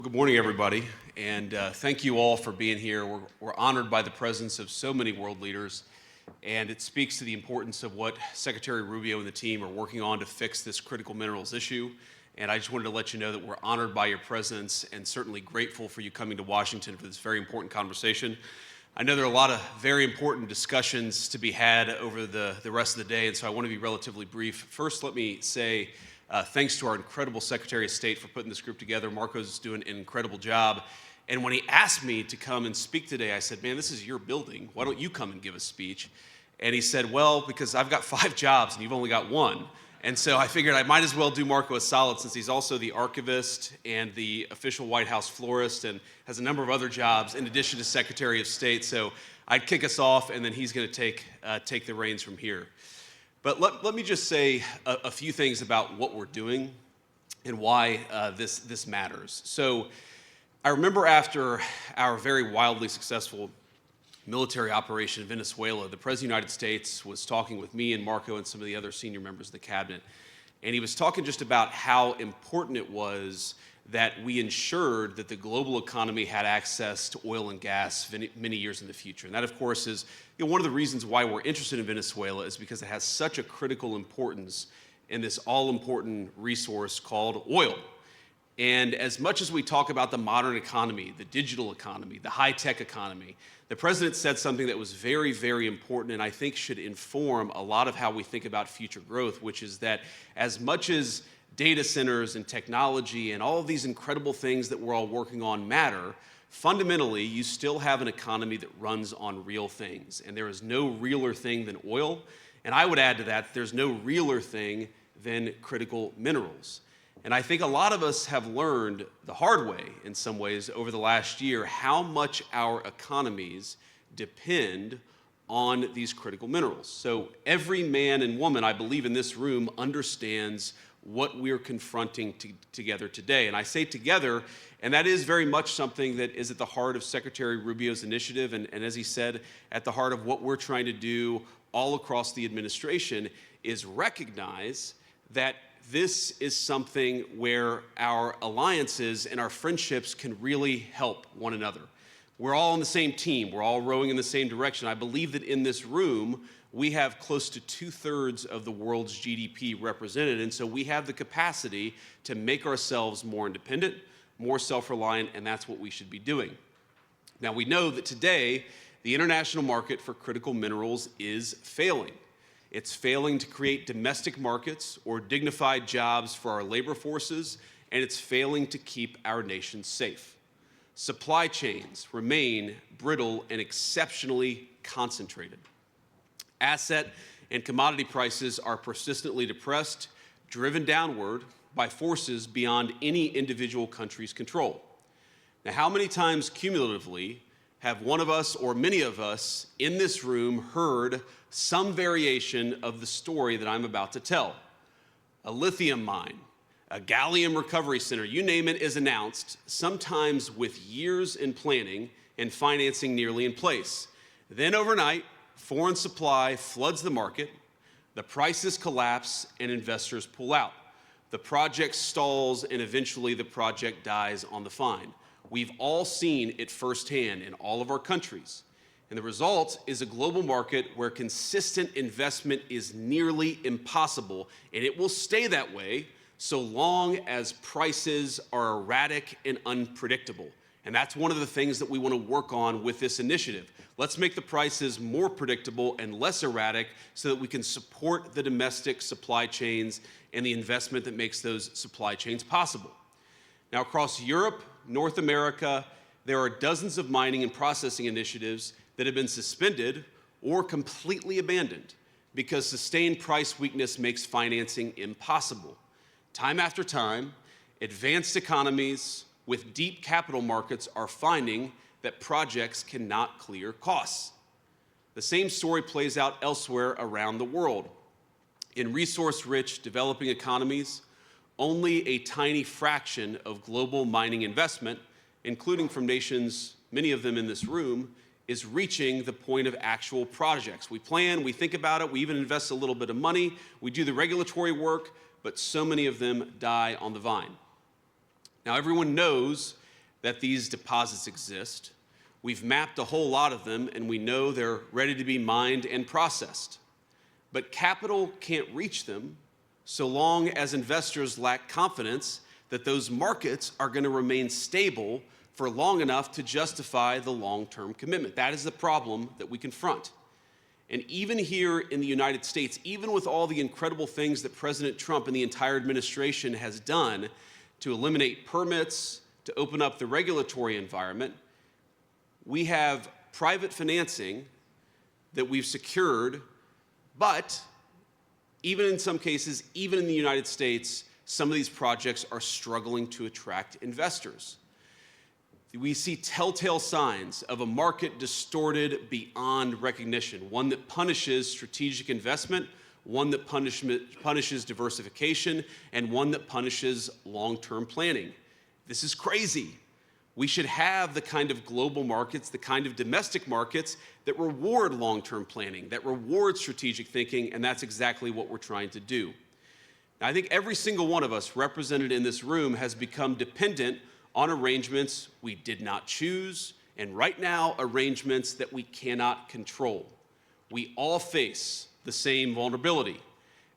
Good morning, everybody, and thank you all for being here. We're honored by the presence of so many world leaders, and it speaks to the importance of what Secretary Rubio and the team are working on to fix this critical minerals issue. And I just wanted to let you know that we're honored by your presence and certainly grateful for you coming to Washington for this very important conversation. I know there are a lot of very important discussions to be had over the rest of the day, and so I want to be relatively brief. First, let me say thanks to our incredible Secretary of State for putting this group together. Marco's doing an incredible job. And when he asked me to come and speak today, I said, man, this is your building. Why don't you come and give a speech? And he said, well, because I've got 5 jobs and you've only got 1. And so I figured I might as well do Marco a solid since he's also the archivist and the official White House florist and has a number of other jobs in addition to Secretary of State. So I'd kick us off and then he's going to take the reins from here. But let me just say a few things about what we're doing and why this matters. So I remember after our very wildly successful military operation in Venezuela, the President of the United States was talking with me and Marco and some of the other senior members of the cabinet. And he was talking just about how important it was that we ensured that the global economy had access to oil and gas many years in the future. And that, of course, is one of the reasons why we're interested in Venezuela is because it has such a critical importance in this all-important resource called oil. And as much as we talk about the modern economy, the digital economy, the high-tech economy, the president said something that was very, very important and I think should inform a lot of how we think about future growth, which is that as much as data centers and technology and all of these incredible things that we're all working on matter, fundamentally, you still have an economy that runs on real things. And there is no realer thing than oil. And I would add to that, there's no realer thing than critical minerals. And I think a lot of us have learned the hard way, in some ways, over the last year, how much our economies depend on these critical minerals. So every man and woman, I believe, in this room understands what we're confronting together today. And I say together, and that is very much something that is at the heart of Secretary Rubio's initiative, and as he said, at the heart of what we're trying to do all across the administration, is recognize that this is something where our alliances and our friendships can really help one another. We're all on the same team. We're all rowing in the same direction. I believe that in this room, we have close to 2/3 of the world's GDP represented, and so we have the capacity to make ourselves more independent, more self-reliant, and that's what we should be doing. Now, we know that today, the international market for critical minerals is failing. It's failing to create domestic markets or dignified jobs for our labor forces, and it's failing to keep our nation safe. Supply chains remain brittle and exceptionally concentrated. Asset and commodity prices are persistently depressed, driven downward by forces beyond any individual country's control. Now, how many times cumulatively have one of us or many of us in this room heard some variation of the story that I'm about to tell? A lithium mine, a gallium recovery center, you name it, is announced, sometimes with years in planning and financing nearly in place. Then overnight, foreign supply floods the market, the prices collapse, and investors pull out. The project stalls, and eventually the project dies on the vine. We've all seen it firsthand in all of our countries. And the result is a global market where consistent investment is nearly impossible, and it will stay that way so long as prices are erratic and unpredictable. And that's one of the things that we want to work on with this initiative. Let's make the prices more predictable and less erratic so that we can support the domestic supply chains and the investment that makes those supply chains possible. Now, across Europe, North America, there are dozens of mining and processing initiatives that have been suspended or completely abandoned because sustained price weakness makes financing impossible. Time after time, advanced economies with deep capital markets are finding that projects cannot clear costs. The same story plays out elsewhere around the world. In resource-rich developing economies, only a tiny fraction of global mining investment, including from nations, many of them in this room, is reaching the point of actual projects. We plan, we think about it, we even invest a little bit of money, we do the regulatory work, but so many of them die on the vine. Now, everyone knows that these deposits exist. We've mapped a whole lot of them, and we know they're ready to be mined and processed. But capital can't reach them so long as investors lack confidence that those markets are going to remain stable for long enough to justify the long-term commitment. That is the problem that we confront. And even here in the United States, even with all the incredible things that President Trump and the entire administration has done to eliminate permits, to open up the regulatory environment, we have private financing that we've secured, but even in some cases, even in the United States, some of these projects are struggling to attract investors. We see telltale signs of a market distorted beyond recognition, one that punishes strategic investment, one that punishes diversification, and one that punishes long-term planning. This is crazy. We should have the kind of global markets, the kind of domestic markets that reward long-term planning, that reward strategic thinking, and that's exactly what we're trying to do. Now, I think every single one of us represented in this room has become dependent on arrangements we did not choose, and right now, arrangements that we cannot control. We all face the same vulnerability: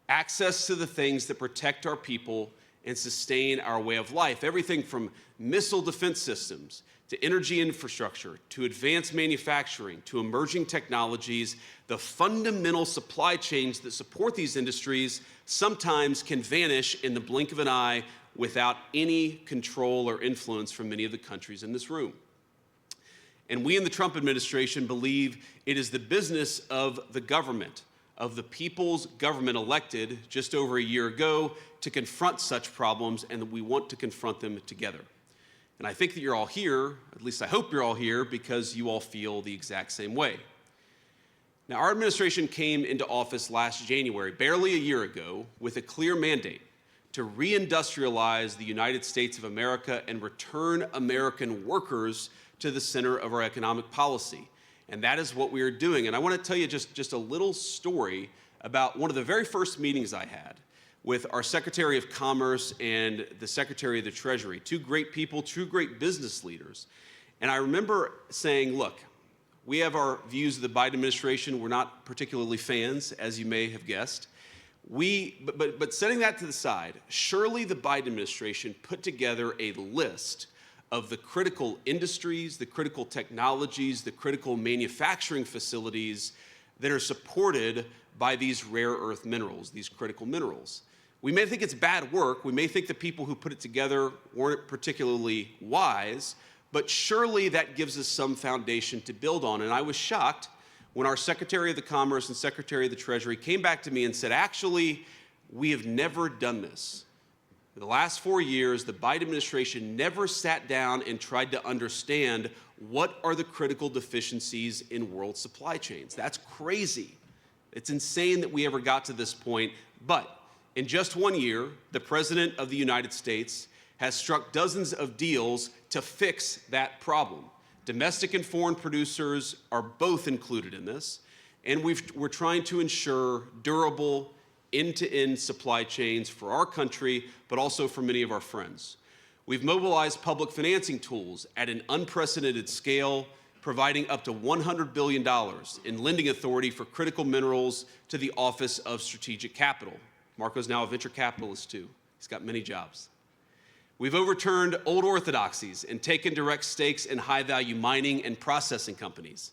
access to the things that protect our people and sustain our way of life. Everything from missile defense systems, to energy infrastructure, to advanced manufacturing, to emerging technologies. The fundamental supply chains that support these industries sometimes can vanish in the blink of an eye without any control or influence from many of the countries in this room. And we in the Trump administration believe it is the business of the government, of the people's government elected just over a year ago, to confront such problems, and that we want to confront them together. And I think that you're all here, at least I hope you're all here, because you all feel the exact same way. Now, our administration came into office last January, barely a year ago, with a clear mandate to reindustrialize the United States of America and return American workers to the center of our economic policy. And that is what we are doing. And I want to tell you just a little story about one of the very first meetings I had with our Secretary of Commerce and the Secretary of the Treasury, two great people, two great business leaders. And I remember saying, look, we have our views of the Biden administration. We're not particularly fans, as you may have guessed. But setting that to the side, surely the Biden administration put together a list of the critical industries, the critical technologies, the critical manufacturing facilities that are supported by these rare earth minerals, these critical minerals. We may think it's bad work. We may think the people who put it together weren't particularly wise, but surely that gives us some foundation to build on. And I was shocked when our Secretary of the Commerce and Secretary of the Treasury came back to me and said, actually, we have never done this. For the last 4 years, the Biden administration never sat down and tried to understand what are the critical deficiencies in world supply chains. That's crazy. It's insane that we ever got to this point. But in just 1 year, the President of the United States has struck dozens of deals to fix that problem. Domestic and foreign producers are both included in this, and we're trying to ensure durable, end-to-end supply chains for our country, but also for many of our friends. We've mobilized public financing tools at an unprecedented scale, providing up to $100 billion in lending authority for critical minerals to the Office of Strategic Capital. Marco's now a venture capitalist too. He's got many jobs. We've overturned old orthodoxies and taken direct stakes in high-value mining and processing companies.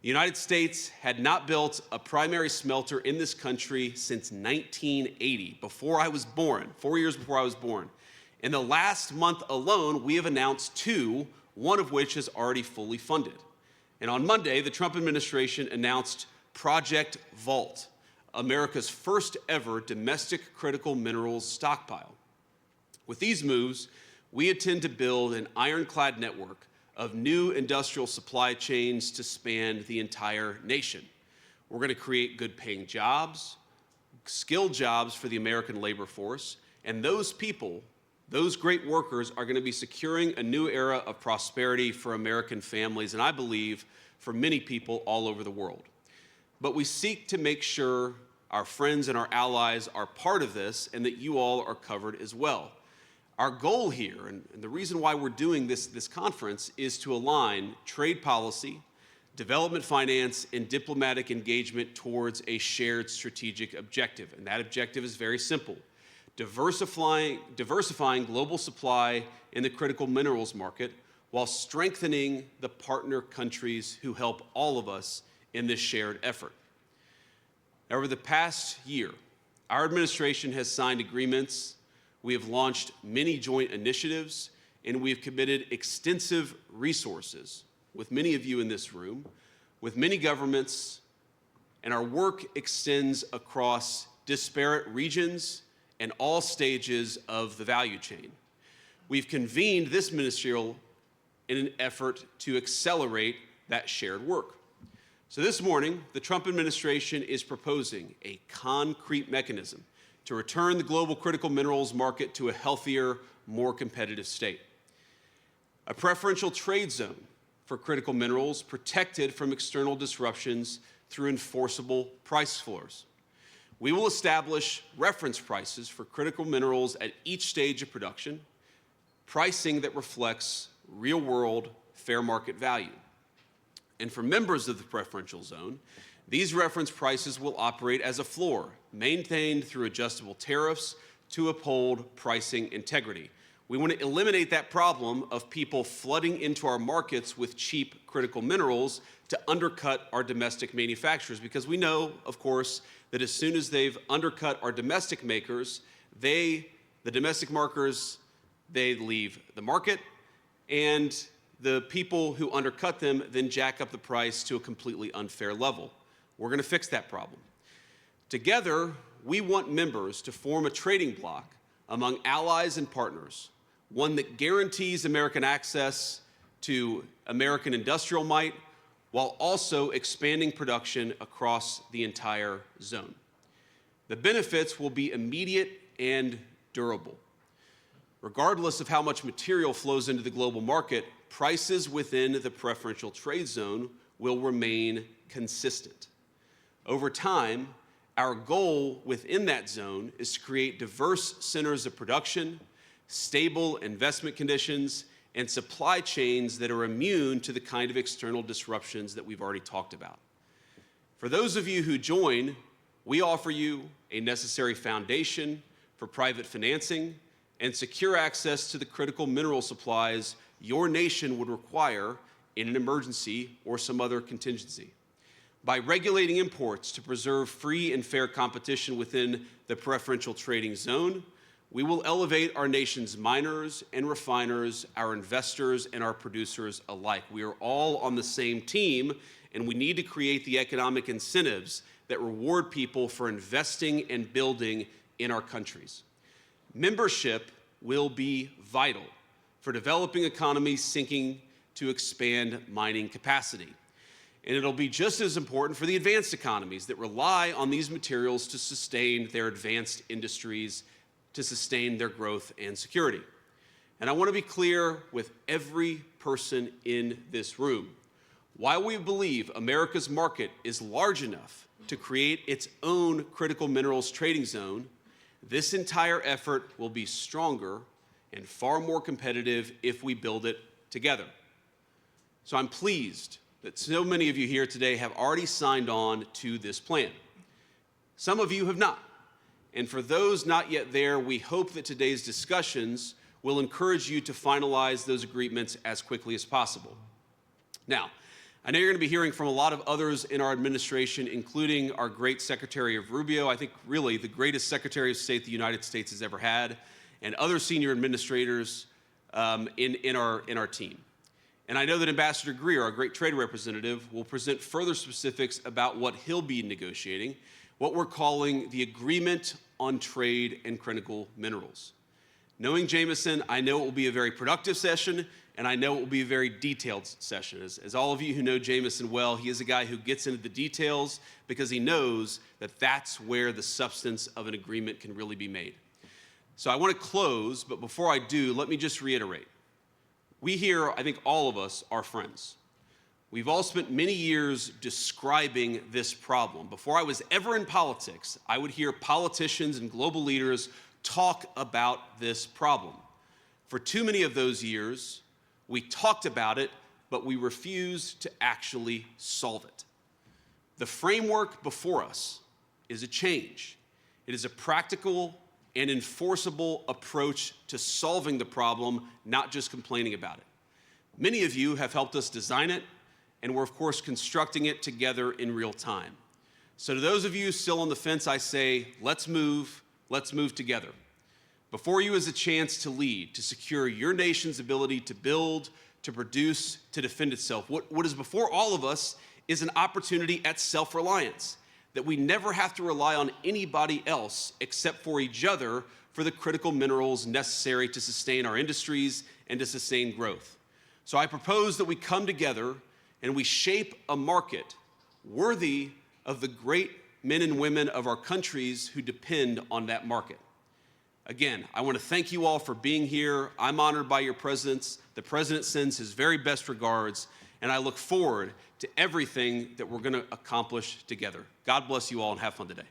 The United States had not built a primary smelter in this country since 1980, before I was born, 4 years before I was born. In the last month alone, we have announced two, one of which is already fully funded. And on Monday, the Trump administration announced Project Vault, America's first ever domestic critical minerals stockpile. With these moves, we intend to build an ironclad network of new industrial supply chains to span the entire nation. We're going to create good-paying jobs, skilled jobs for the American labor force, and those people, those great workers, are going to be securing a new era of prosperity for American families, and I believe for many people all over the world. But we seek to make sure our friends and our allies are part of this and that you all are covered as well. Our goal here, and the reason why we're doing this conference, is to align trade policy, development finance, and diplomatic engagement towards a shared strategic objective. And that objective is very simple: diversifying global supply in the critical minerals market while strengthening the partner countries who help all of us in this shared effort. Over the past year, our administration has signed agreements, we have launched many joint initiatives, and we have committed extensive resources with many of you in this room, with many governments, and our work extends across disparate regions and all stages of the value chain. We've convened this ministerial in an effort to accelerate that shared work. So this morning, the Trump administration is proposing a concrete mechanism to return the global critical minerals market to a healthier, more competitive state. A preferential trade zone for critical minerals protected from external disruptions through enforceable price floors. We will establish reference prices for critical minerals at each stage of production, pricing that reflects real-world fair market value. And for members of the preferential zone, these reference prices will operate as a floor, maintained through adjustable tariffs to uphold pricing integrity. We want to eliminate that problem of people flooding into our markets with cheap critical minerals to undercut our domestic manufacturers, because we know, of course, that as soon as they've undercut our domestic makers, the domestic markers, they leave the market, and the people who undercut them then jack up the price to a completely unfair level. We're going to fix that problem. Together, we want members to form a trading bloc among allies and partners, one that guarantees American access to American industrial might while also expanding production across the entire zone. The benefits will be immediate and durable. Regardless of how much material flows into the global market, prices within the preferential trade zone will remain consistent. Over time, our goal within that zone is to create diverse centers of production, stable investment conditions, and supply chains that are immune to the kind of external disruptions that we've already talked about. For those of you who join, we offer you a necessary foundation for private financing and secure access to the critical mineral supplies your nation would require in an emergency or some other contingency. By regulating imports to preserve free and fair competition within the preferential trading zone, we will elevate our nation's miners and refiners, our investors and our producers alike. We are all on the same team, and we need to create the economic incentives that reward people for investing and building in our countries. Membership will be vital for developing economies seeking to expand mining capacity. And it'll be just as important for the advanced economies that rely on these materials to sustain their advanced industries, to sustain their growth and security. And I want to be clear with every person in this room. While we believe America's market is large enough to create its own critical minerals trading zone, this entire effort will be stronger and far more competitive if we build it together. So I'm pleased that so many of you here today have already signed on to this plan. Some of you have not. And for those not yet there, we hope that today's discussions will encourage you to finalize those agreements as quickly as possible. Now, I know you're going to be hearing from a lot of others in our administration, including our great Secretary of Rubio, I think really the greatest Secretary of State the United States has ever had, and other senior administrators in our team. And I know that Ambassador Greer, our great trade representative, will present further specifics about what he'll be negotiating, what we're calling the Agreement on Trade and Critical Minerals. Knowing Jameson, I know it will be a very productive session, and I know it will be a very detailed session. As all of you who know Jameson well, he is a guy who gets into the details because he knows that that's where the substance of an agreement can really be made. So I want to close, but before I do, let me just reiterate. We here, I think all of us, are friends. We've all spent many years describing this problem. Before I was ever in politics, I would hear politicians and global leaders talk about this problem. For too many of those years, we talked about it, but we refused to actually solve it. The framework before us is a change. It is a practical and enforceable approach to solving the problem, not just complaining about it. Many of you have helped us design it, and we're of course constructing it together in real time. So to those of you still on the fence, I say, let's move together. Before you is a chance to lead, to secure your nation's ability to build, to produce, to defend itself. What is before all of us is an opportunity at self-reliance, that we never have to rely on anybody else except for each other for the critical minerals necessary to sustain our industries and to sustain growth. So I propose that we come together and we shape a market worthy of the great men and women of our countries who depend on that market. Again, I want to thank you all for being here. I'm honored by your presence. The President sends his very best regards, and I look forward to everything that we're going to accomplish together. God bless you all and have fun today.